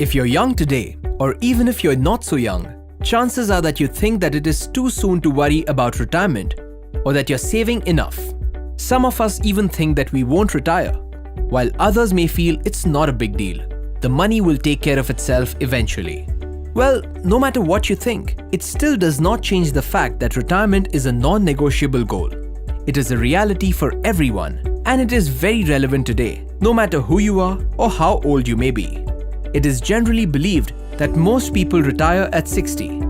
If you're young today, or even if you're not so young, chances are that you think that it is too soon to worry about retirement or that you're saving enough. Some of us even think that we won't retire, while others may feel it's not a big deal. The money will take care of itself eventually. Well, no matter what you think, it still does not change the fact that retirement is a non-negotiable goal. It is a reality for everyone, and it is very relevant today, no matter who you are or how old you may be. It is generally believed that most people retire at 60.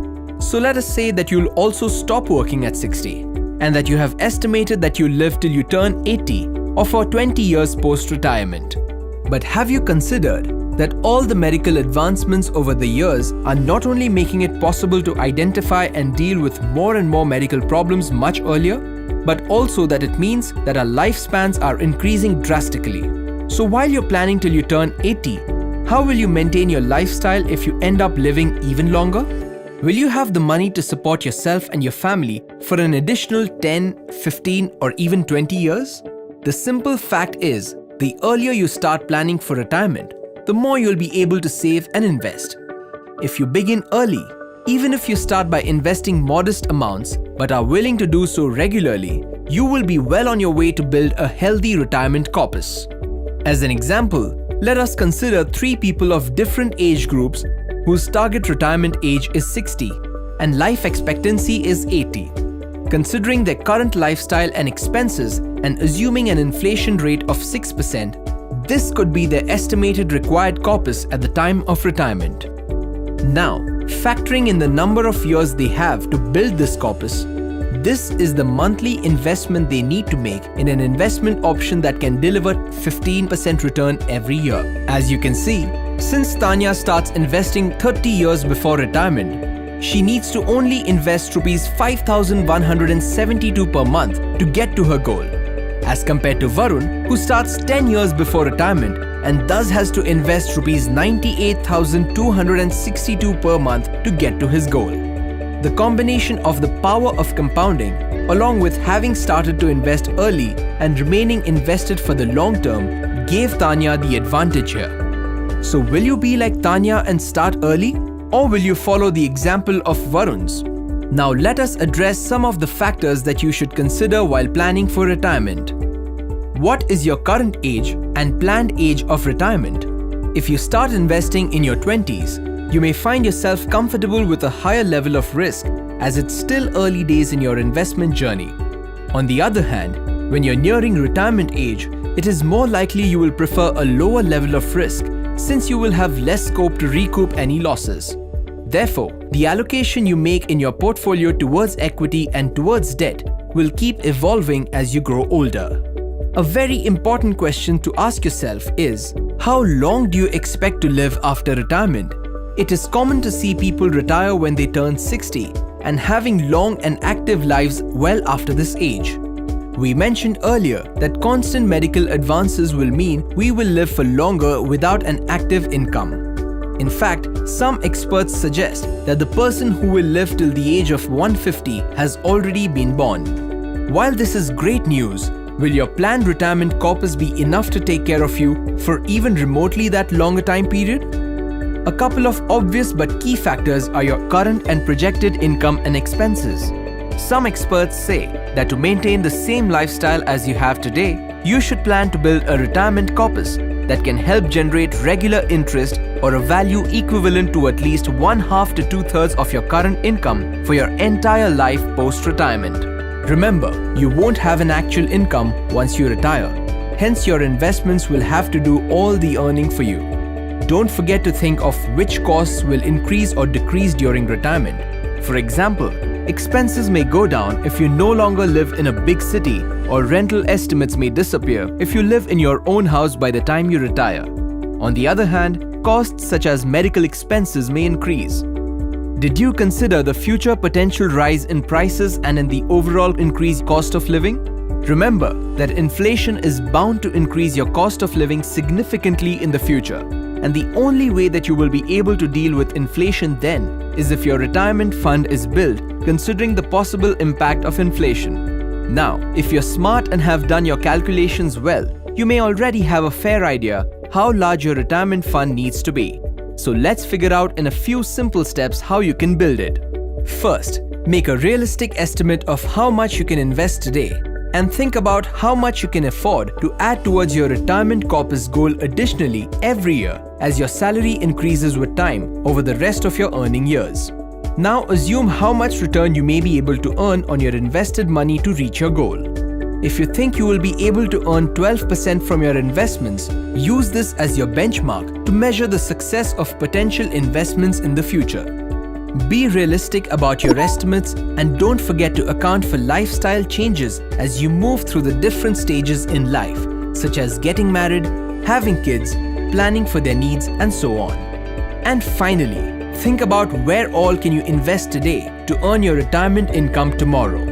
So let us say that you'll also stop working at 60, and that you have estimated that you'll live till you turn 80 or for 20 years post-retirement. But have you considered that all the medical advancements over the years are not only making it possible to identify and deal with more and more medical problems much earlier, but also that it means that our lifespans are increasing drastically. So while you're planning till you turn 80, how will you maintain your lifestyle if you end up living even longer? Will you have the money to support yourself and your family for an additional 10, 15, or even 20 years? The simple fact is, the earlier you start planning for retirement, the more you'll be able to save and invest. If you begin early, even if you start by investing modest amounts but are willing to do so regularly, you will be well on your way to build a healthy retirement corpus. As an example, let us consider 3 people of different age groups whose target retirement age is 60 and life expectancy is 80. Considering their current lifestyle and expenses and assuming an inflation rate of 6%, this could be their estimated required corpus at the time of retirement. Now, factoring in the number of years they have to build this corpus, this is the monthly investment they need to make in an investment option that can deliver 15% return every year. As you can see, since Tanya starts investing 30 years before retirement, she needs to only invest Rs 5,172 per month to get to her goal, as compared to Varun, who starts 10 years before retirement and thus has to invest Rs 98,262 per month to get to his goal. The combination of the power of compounding, along with having started to invest early and remaining invested for the long term, gave Tanya the advantage here. So will you be like Tanya and start early, or will you follow the example of Varun's? Now let us address some of the factors that you should consider while planning for retirement. What is your current age and planned age of retirement? If you start investing in your 20s, you may find yourself comfortable with a higher level of risk as it's still early days in your investment journey. On the other hand, when you're nearing retirement age, it is more likely you will prefer a lower level of risk since you will have less scope to recoup any losses. Therefore, the allocation you make in your portfolio towards equity and towards debt will keep evolving as you grow older. A very important question to ask yourself is, how long do you expect to live after retirement? It is common to see people retire when they turn 60 and having long and active lives well after this age. We mentioned earlier that constant medical advances will mean we will live for longer without an active income. In fact, some experts suggest that the person who will live till the age of 150 has already been born. While this is great news, will your planned retirement corpus be enough to take care of you for even remotely that longer time period? A couple of obvious but key factors are your current and projected income and expenses. Some experts say that to maintain the same lifestyle as you have today, you should plan to build a retirement corpus that can help generate regular interest or a value equivalent to at least 1/2 to 2/3 of your current income for your entire life post-retirement. Remember, you won't have an actual income once you retire. Hence, your investments will have to do all the earning for you. Don't forget to think of which costs will increase or decrease during retirement. For example, expenses may go down if you no longer live in a big city, or rental estimates may disappear if you live in your own house by the time you retire. On the other hand, costs such as medical expenses may increase. Did you consider the future potential rise in prices and in the overall increased cost of living? Remember that inflation is bound to increase your cost of living significantly in the future, and the only way that you will be able to deal with inflation then is if your retirement fund is built considering the possible impact of inflation. Now, if you're smart and have done your calculations well, you may already have a fair idea how large your retirement fund needs to be. So let's figure out in a few simple steps how you can build it. First, make a realistic estimate of how much you can invest today and think about how much you can afford to add towards your retirement corpus goal additionally every year as your salary increases with time over the rest of your earning years. Now assume how much return you may be able to earn on your invested money to reach your goal. If you think you will be able to earn 12% from your investments, use this as your benchmark to measure the success of potential investments in the future. Be realistic about your estimates and don't forget to account for lifestyle changes as you move through the different stages in life, such as getting married, having kids, planning for their needs, and so on. And finally, think about where all can you invest today to earn your retirement income tomorrow.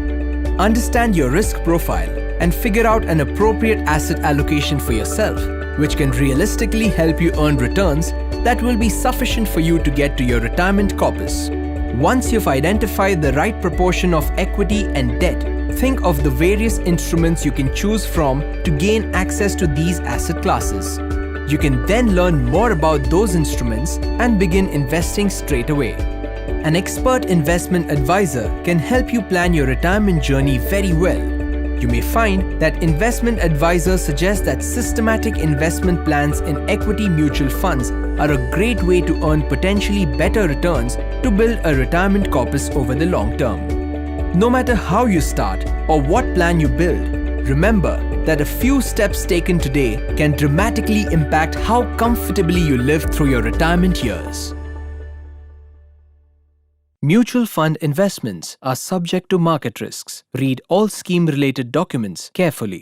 Understand your risk profile and figure out an appropriate asset allocation for yourself, which can realistically help you earn returns that will be sufficient for you to get to your retirement corpus. Once you've identified the right proportion of equity and debt, think of the various instruments you can choose from to gain access to these asset classes. You can then learn more about those instruments and begin investing straight away. An expert investment advisor can help you plan your retirement journey very well. You may find that investment advisors suggest that systematic investment plans in equity mutual funds are a great way to earn potentially better returns to build a retirement corpus over the long term. No matter how you start or what plan you build, remember that a few steps taken today can dramatically impact how comfortably you live through your retirement years. Mutual fund investments are subject to market risks. Read all scheme-related documents carefully.